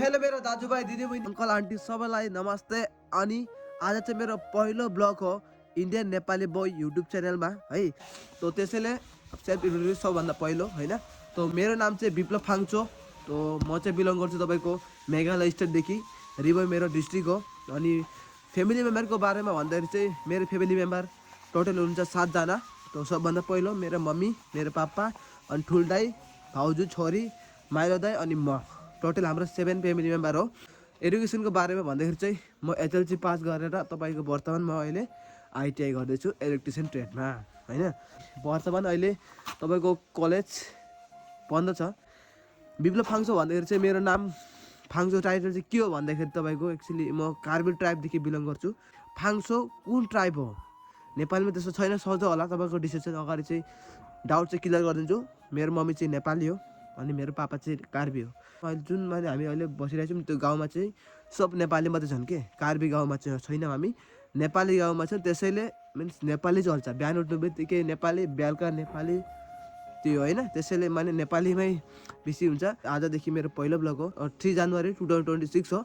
Hello मेरो दाजुभाइ दिदीबहिनी अङ्कल आन्टी सबैलाई नमस्ते। अनि आज चाहिँ मेरो पहिलो ब्लग हो इन्डियन नेपाली बोय युट्युब च्यानलमा है। तो त्यसैले सेल्फ इन्ट्रोड्युस सबभन्दा पहिलो होइन। तो मेरो नाम चाहिँ विप्लव फाङ्चो। तो म चाहिँ बिलोङ गर्छु तपाईँको मेघालय स्टेटदेखि, रिभर मेरो डिस्ट्रिक्ट हो। अनि फ्यामिली मेम्बरको बारेमा भन्दाखेरि चाहिँ मेरो फ्यामिली मेम्बर टोटल हुनुहुन्छ 7 जना। तो सबभन्दा पहिलो मेरो मम्मी, मेरो पापा, अनि ठुल दाइ, भाउजू, छोरी, माइलो दाइ अनि म, टोटल हाम्रो 7 फ्यामिली मेम्बर हो। एजुकेसनको बारेमा भन्दाखेरि चाहिँ म एचएलसी पास गरेर तपाईँको वर्तमान म अहिले आइटिआई गर्दैछु इलेक्ट्रिसियन ट्रेडमा होइन। वर्तमान अहिले तपाईँको कलेज बन्द छ। विप्लव फाङ्चो भन्दाखेरि चाहिँ मेरो नाम फाङ्चो टाइटल चाहिँ के हो भन्दाखेरि तपाईँको एक्चुअली म कार्बी ट्राइबदेखि बिलोङ गर्छु। फाङ्चो कुन ट्राइब हो नेपालीमा त्यस्तो छैन, सोध्छ होला तपाईँको डिसिसन अगाडि चाहिँ डाउट चाहिँ क्लियर गरिदिन्छु। मेरो मम्मी चाहिँ नेपाली हो अनि मेरो पापा चाहिँ कार्बी हो। अहिले जुन हामी अहिले बसिरहेको छौँ त्यो गाउँमा चाहिँ सब नेपाली मात्रै छन् के, कार्बी गाउँमा चाहिँ छैनौँ हामी, नेपाली गाउँमा छ। त्यसैले मिन्स नेपाली चल्छ, बिहान उठ्नु बित्तिकै नेपाली, बेलुका नेपाली, त्यो होइन। त्यसैले माने नेपालीमै बेसी हुन्छ। आजदेखि मेरो पहिलो ब्लग हो, 3 जनवरी 2026 हो।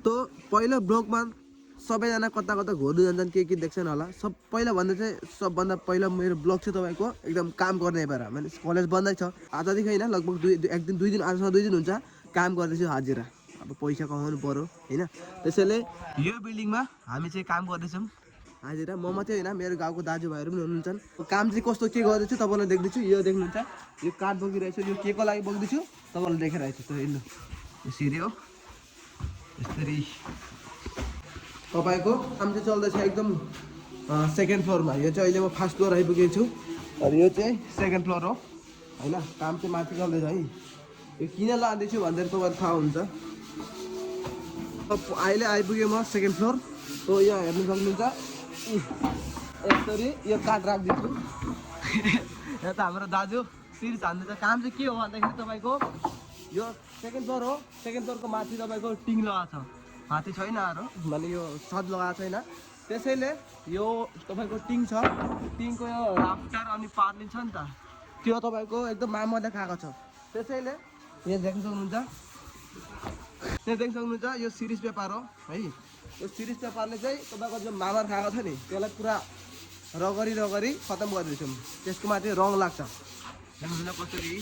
तो पहिलो ब्लगमा सबैजना कता कता घुर्नु जान्छन्, के देख्छन् होला। सब पहिला भन्दा चाहिँ सबभन्दा पहिला मेरो ब्लग चाहिँ तपाईँको एकदम काम गर्ने बेला, माने कलेज बन्दै छ आजदेखि होइन, लगभग 2 दिन आजसम्म 2 दिन हुन्छ काम गर्दैछु हाजिरा। अब पैसा कमाउनु पऱ्यो होइन। त्यसैले यो बिल्डिङमा हामी चाहिँ काम गर्दैछौँ हाजिरा। म मात्रै होइन, मेरो गाउँको दाजुभाइहरू पनि हुनुहुन्छ। काम चाहिँ कस्तो के गर्दैछु तपाईँलाई देख्दैछु। यो देख्नुहुन्छ, यो काठ बोकिरहेको छु, यो के को लागि बोक्दैछु तपाईँलाई देखाइरहेको छु। हेर्नु, यो सिरी हो यसरी तपाईँको काम चाहिँ चल्दैछ एकदम सेकेन्ड फ्लोरमा। यो चाहिँ अहिले म फर्स्ट फ्लोर आइपुगेको छु अनि यो चाहिँ सेकेन्ड फ्लोर हो होइन। काम चाहिँ माथि चल्दैछ है। यो किन लाँदैछु भन्दाखेरि तपाईँलाई थाहा हुन्छ। अहिले आइपुगेँ म सेकेन्ड फ्लोर। तो यहाँ हेर्नु सक्नुहुन्छ यसरी यो काठ राखिदिन्छु। यहाँ त हाम्रो दाजु सिरी हान्दैछ। काम चाहिँ के हो भन्दाखेरि तपाईँको यो सेकेन्ड फ्लोर हो, सेकेन्ड फ्लोरको माथि तपाईँको टिङ लगाएको छ, माथि छैन अरू, भने यो छत लगाएको छैन। त्यसैले यो तपाईँको टिङ छ, टिङको यो राफ्टर अनि पार्लिन छ नि त, त्यो तपाईँको एकदम मामले खाएको छ। त्यसैले यहाँ देख्न सक्नुहुन्छ, यहाँ देख्न सक्नुहुन्छ यो सिरिज पेपर हो है। यो सिरिज पेपरले चाहिँ तपाईँको जो मामर खाएको छ नि त्यसलाई पुरा रगरी रगरी खतम गरिदिन्छौँ। त्यसको माथि रङ लाग्छ, देख्नुहुन्छ कसरी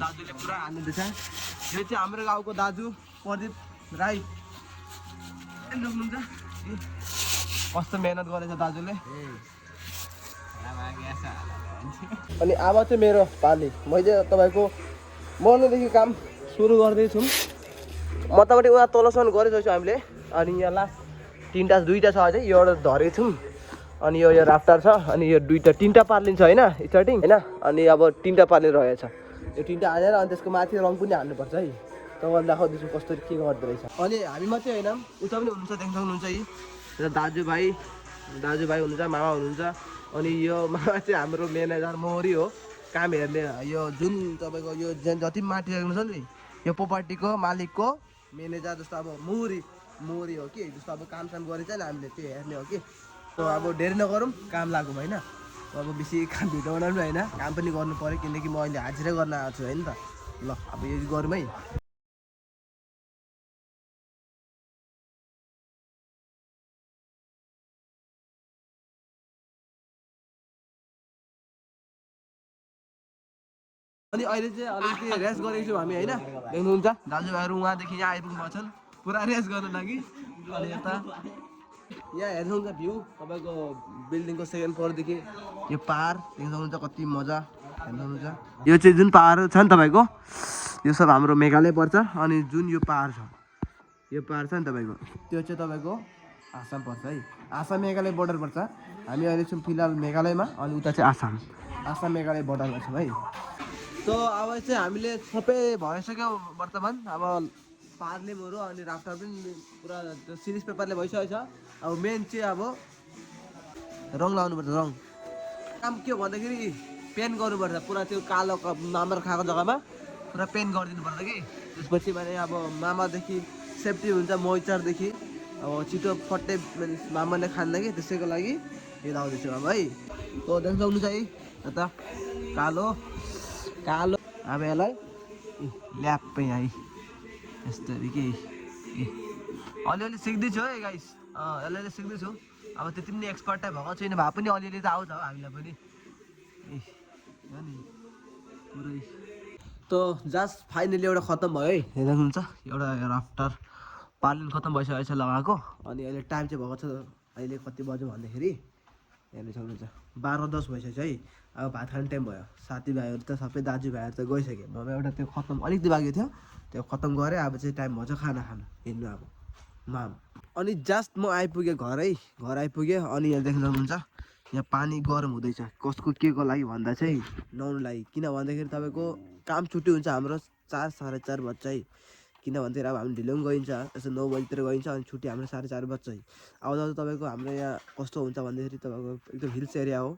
दाजुले पुरा हान्नुहुँदैछ। यो चाहिँ हाम्रो गाउँको दाजु प्रदीप राई, देख्नुहुन्छ कस्तो मेहनत गरेछ दाजुले। अनि अब चाहिँ मेरो पाली, मैले तपाईँको मर्नेदेखि काम सुरु गर्दैछु। मोटामोटी उहाँ तलसम्म गरिसकेको छु हामीले। अनि यहाँ लास्ट 2टा छ अझै, यो एउटा धरेको छौँ। अनि यो राफ्टर छ, अनि यो 3टा पार्लिन्छ होइन स्टार्टिङ होइन। अनि अब 3टा पार्लिन रहेछ, यो 3टा हालेर अनि त्यसको माथि रङ पनि हाल्नुपर्छ है। तपाईँलाई देखाउँदैछु कस्तो के गर्दो रहेछ। अनि हामी मात्रै होइन, उता पनि हुनुहुन्छ, देख्न सक्नुहुन्छ है दाजुभाइ हुनुहुन्छ, मामा हुनुहुन्छ। अनि यो मामा चाहिँ हाम्रो म्यानेजर मोहरी हो, काम हेर्ने। यो जुन तपाईँको यो जति माथि राख्नु छ नि यो प्रोपर्टीको मालिकको म्यानेजर जस्तो अब मोहरी हो कि, जस्तो अब कामसाम गरिन्छ नि हामीले त्यो हेर्ने हो कि। तो अब ढेर नगरौँ, काम लागौँ होइन। अब बेसी काम भिडियो बनाउनु होइन, काम पनि गर्नु पऱ्यो किनकि म अहिले हाजिरा गर्न आएको छु होइन त। ल अब यो गरौँ है। अनि अहिले चाहिँ अलिकति रेस्ट गरेको छौँ हामी होइन। देख्नुहुन्छ दाजुभाइहरू उहाँदेखि यहाँ आइपुग्नु भएको छन् पुरा रेस्ट गर्नु लागि। अनि यता यहाँ हेर्नुहुन्छ भ्यू तपाईँको बिल्डिङको सेकेन्ड फ्लोरदेखि यो पाहाड देख्न सक्नुहुन्छ, कति मजा हेर्न सक्नुहुन्छ। यो चाहिँ जुन पाहाड छ नि तपाईँको यो सब हाम्रो मेघालय पर्छ। अनि जुन यो पाहाड छ, यो पाहाड छ नि तपाईँको त्यो चाहिँ तपाईँको आसाम पर्छ है। आसाम मेघालय बोर्डर पर्छ। हामी अहिले छौँ फिलहाल मेघालयमा, अनि उता चाहिँ आसाम मेघालय बोर्डरमा छौँ है। तो अब चाहिँ हामीले सबै भइसक्यो वर्तमान। अब पार्लिमहरू अनि राफ्टर पनि पुरा त्यो सिरिज पेपरले भइसकेको छ। अब मेन चाहिँ अब रङ लगाउनुपर्छ। रङ काम के हो भन्दाखेरि पेन्ट गर्नुपर्छ पुरा, त्यो कालो मामर खाएको जग्गामा पुरा पेन्ट गरिदिनुपर्छ कि। त्यसपछि भने अब मामादेखि सेफ्टी हुन्छ, मोइस्चरदेखि अब छिटो फट्टै मामाले खान्न कि, त्यसैको लागि यो लगाउँदैछु अब है। तो देख्न सक्नुहुन्छ है यता कालो अब यसलाई ल्याप्पै है यस्तरी के अलिअलि सिक्दैछु है गाइस अलिअलि सिक्दैछु अब त्यति पनि एक्सपर्टै भएको छैन भए पनि अलिअलि त आउँछ हो हामीलाई पनि हो नि पुरै त जस्ट फाइनली एउटा खत्तम भयो है हेर्नुहुन्छ एउटा राफ्टर पालन खत्तम भइसकेको छ लगाएको अनि अहिले टाइम चाहिँ भएको छ अहिले कति बज्यो भन्दाखेरि हेर्नु सक्नुहुन्छ 12:10 भइसकेको छ है अब भात खाने टाइम भयो साथीभाइहरू त सबै दाजुभाइहरू त गइसक्यो अब एउटा त्यो खत्तम अलिकति बाँकी थियो त्यो खत्तम गरेँ अब चाहिँ टाइम भन्छ खाना खानु हिँड्नु अब माम अनि जस्ट म आइपुगेँ घर आइपुगेँ अनि यहाँ देख्न सक्नुहुन्छ यहाँ पानी गरम हुँदैछ कसको के को लागि भन्दा चाहिँ नुहाउनु लागि किन भन्दाखेरि तपाईँको काम छुट्टी हुन्छ हाम्रो 4 साढे 4 बज्छ है किन भन्दाखेरि अब हामी ढिलो पनि गइन्छ यसो 9 बजीतिर गइन्छ अनि छुट्टी हाम्रो 4:30 बज्छ है आउँदा तपाईँको हाम्रो यहाँ कस्तो हुन्छ भन्दाखेरि तपाईँको एकदम हिल्स एरिया हो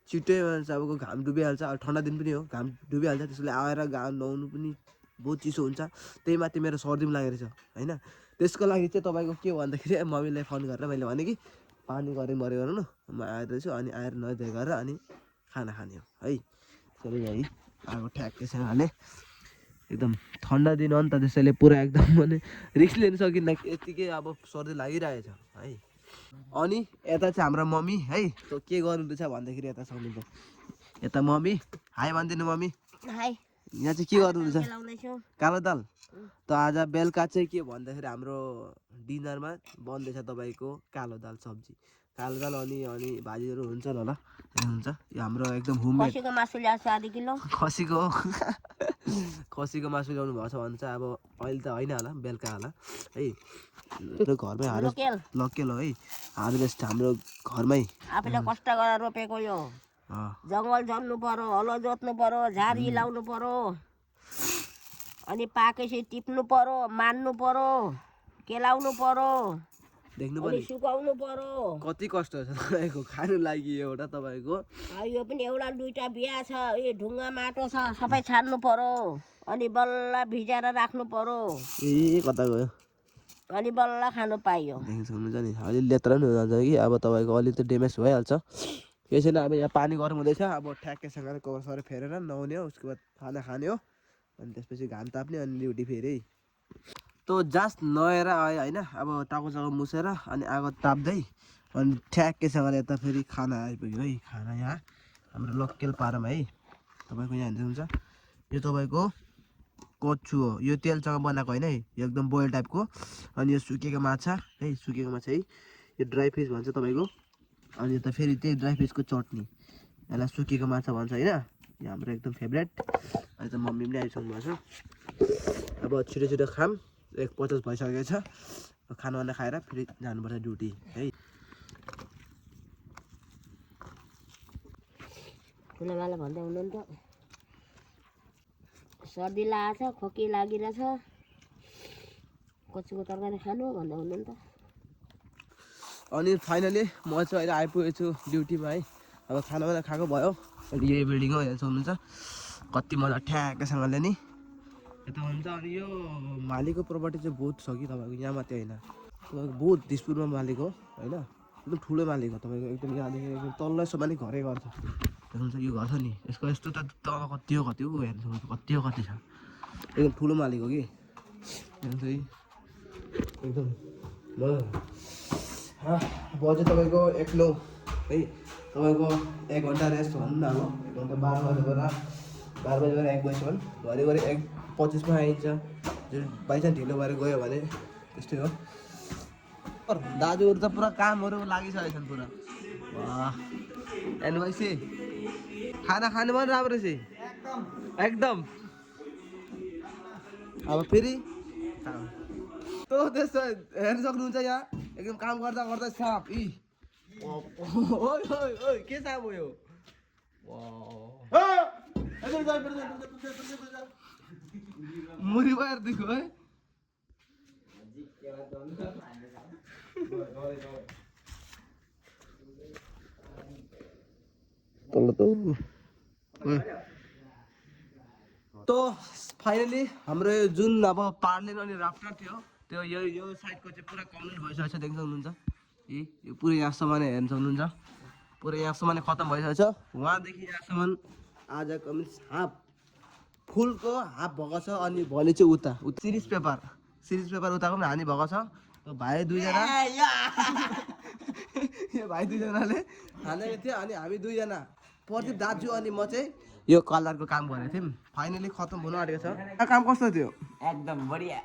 छिट्टै तपाईँको घाम डुबिहाल्छ अब ठन्डा दिन पनि हो घाम डुबिहाल्छ त्यसले आएर घाम नुहाउनु पनि बहुत चिसो हुन्छ त्यही माथि मेरो सर्दी पनि लागेको छ होइन त्यसको लागि चाहिँ तपाईँको के भन्दाखेरि मम्मीलाई फोन गरेर मैले भने कि पानी गरम गरेर न म आइरहेछु अनि आएर नुहाइधुवाइ गरेर अनि खाना खाने हो है त्यसरी है आगो ठ्याक्कैसँगले एकदम ठन्डा दिन हो नि त त्यसैले पुरा एकदम मैले रिस्क लिन सकिनँ यतिकै अब सर्दी लागिरहेछ है अनि यता चाहिँ हाम्रो मम्मी है त के गर्नुहुँदैछ भन्दाखेरि यता सक्नुहुन्छ यता मम्मी हाई भनिदिनु मम्मी हाई यहाँ चाहिँ के गर्नुहुँदैछ कालो दाल त आज बेलुका चाहिँ के भन्दाखेरि हाम्रो डिनरमा बन्दैछ तपाईँको कालो दाल सब्जी कालो दाल अनि भाजीहरू हुन्छन् होला हुन्छ यो हाम्रो एकदम होममेड खसीको मासु ल्याएको आधी किलो खसीको मासु ल्याउनु भएको छ भने चाहिँ अब अहिले त होइन होला बेलुका होला है घरमै हार्वेस्ट लोकल हो है हार्वेस्ट हाम्रो घरमै आफूले कष्ट गरेर रोपेको यो जङ्गल जन्नु पर्यो हलो जोत्नु पर्यो झारी लाउनु पर्यो अनि पाकेपछि टिप्नु पर्यो मान्नु पर्यो केलाउनु पर्यो देख्नु पनि सुकाउनु पर्यो कति कष्ट छ तपाईँको खानु लागि एउटा तपाईँको यो पनि एउटा दुईटा बिहा छ यो ढुङ्गा माटो छ सबै छान्नु पर्यो अनि बल्ल भिजाएर राख्नु पर्यो ए कता गयो अनि बल्ल खानु पाइयो देख्नु सक्नुहुन्छ नि अलि लेत्र पनि हुन्छ कि अब तपाईँको अलि त ड्यामेज भइहाल्छ केही छैन अब यहाँ पानी गरम हुँदैछ अब ठ्याक्कैसँगले कभर सर फेरेर नुहाउने हो उसको बाद खाना खाने हो अनि त्यसपछि घाम ताप्ने अनि ड्युटी फेरि त जस्ट नुहाएर आयो होइन अब टाउको चाउको मुछेर अनि आगो ताप्दै अनि ठ्याक्कैसँगले यता फेरि खाना आइपुग्यो है खाना यहाँ हाम्रो लोकल पारामा है तपाईँको यहाँ हेर्नुहुन्छ यो तपाईँको कच्छु हो यो तेलसँग बनाएको होइन है यो एकदम बोइल टाइपको अनि यो सुकेको माछा है सुकेको माछा है यो ड्राई फिस भन्छ तपाईँको अनि यता फेरि त्यही ड्राई फिसको चटनी यसलाई सुकेको माछा भन्छ होइन यो हाम्रो एकदम फेभरेट अहिले त मम्मी पनि आइसक्नु भएको छ अब छिटो छिटो खाम 1:50 भइसकेको छ खानावाना खाएर फेरि जानुपर्छ ड्युटी है ठुलोबाले भन्दै हुनु नि त सर्दी लागेको छ खोकी लागिरहेछ कच्चुको तरकारी खानु भन्दै हुनु नि त अनि फाइनली म चाहिँ अहिले आइपुगेको छु ड्युटीमा है अब खानावाना खाएको भयो यही बिल्डिङ हो हेर्नु सक्नुहुन्छ कति मजा ठ्याक्कैसँगले नि यता हुन्छ अनि यो मालिकको प्रपर्टी चाहिँ बहुत छ कि तपाईँको यहाँ मात्रै होइन तपाईँको बहुत दिसपुरमा मालिक हो होइन एकदम ठुलो मालिक हो तपाईँको एकदम यहाँदेखि एकदम तल्लोसम्म नि घरै गर्छ हेर्नुहुन्छ यो घर छ नि यसको यस्तो त तल कति हो हेर्नु कति छ एकदम ठुलो मालिक हो कि हेर्नुहुन्छ है एकदम बजे तपाईँको 1:09 है तपाईँको 1 घन्टा रेस्ट भन्नु न अब 1 घन्टा 12 बजेर 1 बजीसम्म घरिघरि 1:25मा आइन्छ बाइचान्स ढिलो भएर गयो भने त्यस्तै हो दाजुहरू त पुरा कामहरू लागिसकेको छन् पुरा एनवाइसी खाना खानु पनि राम्रो छ एकदम अब फेरि तो त्यस्तो हेर्न सक्नुहुन्छ यहाँ एकदम काम गर्दा गर्दा साप ओइ के साप हो यो मुरी बाहिर देखो है तो फाइनली हाम्रो जुन अब पार्लिन अनि राफ्टर थियो त्यो यो साइडको चाहिँ पुरा कम्प्लिट भइसकेको छ देख्न सक्नुहुन्छ यो पुरै यहाँसम्म नै हेर्न सक्नुहुन्छ पुरै यहाँसम्म नै खत्तम भइसकेको छ वहाँदेखि यहाँसम्म आजको मिन्स हाफ फुलको हाफ भएको छ अनि भोलि चाहिँ उता सिरिज पेपर उताको पनि हानि भएको छ। भाइ दुईजना यो भाइ दुईजनाले हानेको थियो अनि हामी दुईजना प्रदीप दाजु अनि म चाहिँ यो कलरको काम गरेको थियौँ। फाइनली खतम हुन आँटेको छ। काम कस्तो थियो? एकदम बढिया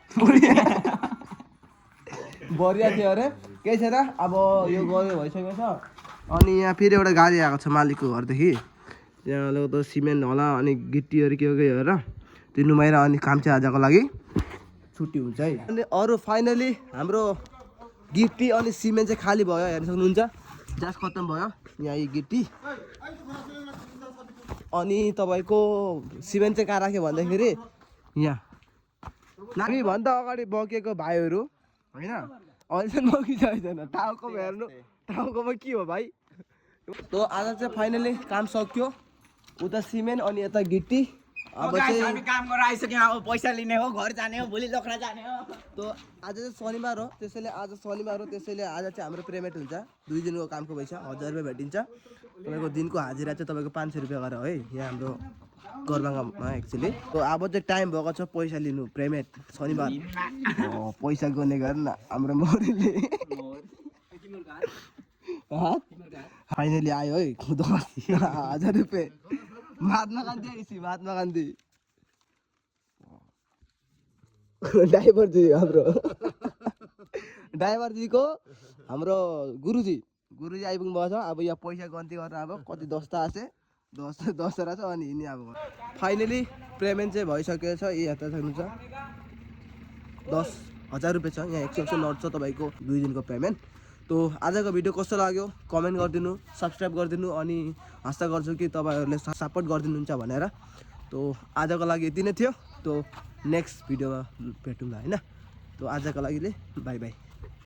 बढिया थियो अरे। केही छैन, अब यो गयो भइसकेको छ। अनि यहाँ फेरि एउटा गाडी आएको छ मालिकको घरदेखि। त्यहाँ त सिमेन्ट होला अनि गिट्टीहरू के हेरेर त्यो नुमाएर अनि काम चाहिँ आजको लागि छुट्टी हुन्छ है। अनि अरू फाइनली हाम्रो गिट्टी अनि सिमेन्ट चाहिँ खाली भयो, हेर्न सक्नुहुन्छ। जास खत्तम भयो यहाँ यो गिट्टी। अनि तपाईँको सिमेन्ट चाहिँ कहाँ राख्यो भन्दाखेरि यहाँ हामीभन्दा अगाडि बगेको भाइहरू होइन अहिले बगिसकेको छैन। टाउकोमा हेर्नु, टाउकोमा के हो भाइ। त आज चाहिँ फाइनली काम सक्यो। उता सिमेन्ट अनि यता गिट्टी। अब चाहिँ हामी काम गरेर आइसक्यौँ। अब पैसा लिने हो, घर जाने हो, भोलि लखडा जाने हो। त आज चाहिँ शनिबार हो, त्यसैले आज आज चाहिँ हाम्रो पेमेन्ट हुन्छ। 2 दिनको कामको पैसा 1000 रुपियाँ भेटिन्छ। तपाईँको दिनको हाजिरा चाहिँ तपाईँको 500 रुपियाँ गरेर है यहाँ हाम्रो गरबाङमा एक्चुअली। त अब चाहिँ टाइम भएको छ पैसा लिनु, पेमेन्ट शनिबार पैसा गर्ने गर्न हाम्रो मौरीले फाइनली आयो है 1000 रुपियाँ। महात्मा गान्धी आइसी, महात्मा गान्धी ड्राइभरजी हाम्रो ड्राइभरजीको हाम्रो गुरुजी आइपुग्नु भएको छ। अब यहाँ पैसा गन्ती गरेर अब कति 10 त आसे 10 रहेछ अनि हिँड्ने अब फाइनली पेमेन्ट चाहिँ भइसकेको छ। यी हेर्दा सक्नुहुन्छ 10,000 रुपियाँ छ। यहाँ 100 नोट छ तपाईँको 2 दिनको पेमेन्ट। तो आजको भिडियो कस्तो लाग्यो कमेन्ट गरिदिनु, सब्सक्राइब गरिदिनु अनि आशा गर्छु कि तपाईँहरूले सपोर्ट गरिदिनुहुन्छ भनेर। तो आजको लागि यति नै थियो। तो नेक्स्ट भिडियोमा भेटौँला होइन। तो आजको लागि बाई बाई।